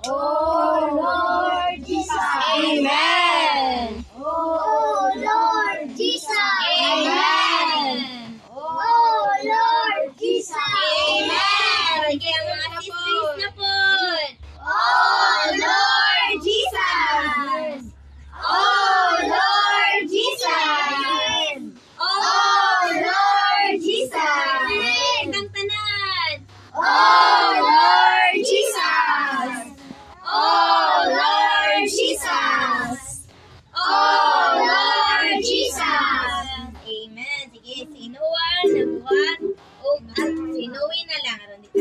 O Lord Jesus. Amen. O Lord Jesus. Amen. O Lord Jesus. Amen. Sige, ang mga sisters na po. Oh Lord Jesus! Oh Lord Jesus! Oh Lord Jesus! Ang tanan. Oh Lord Jesus! Oh Lord Jesus! Oh Lord Jesus! Amen. Sige, sinuwan, nabuhat, o sinuwi na lang. Aron dito.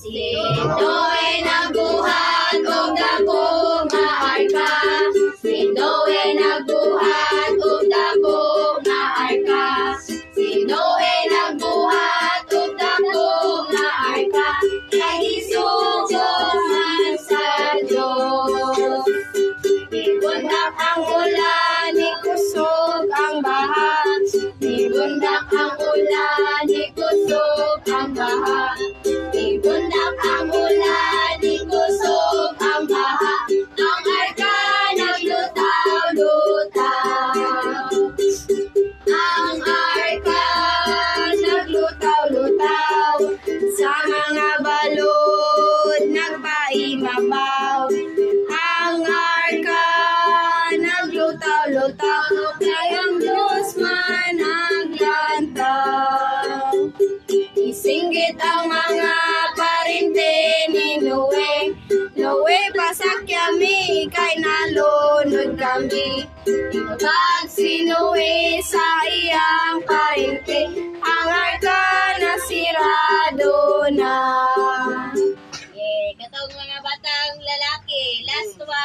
Sino'y nagbuhat og dako nga arka. Sino'y nagbuhat og dako nga arka. Sino'y nagbuhat og dako nga arka. Kay gisugod man sa Dios. Nibundak ang ulan, nikusog ang baha. Nibundak ang ulan, nikusog ang baha. Nibundak ang ulan, nikusog ang baha. Ang arka naglutaw-lutaw. Ang arka naglutaw-lutaw. Sa mga balod nagpaimabaw. Ang arka naglutaw-lutaw. Kay ang Diyos man naglantaw. Isinggit ang mga parinte ni Noe. Noe, pasakyami kay nalunod kami. Pag si Noe sa iyang parinte, ang arka nasirado na.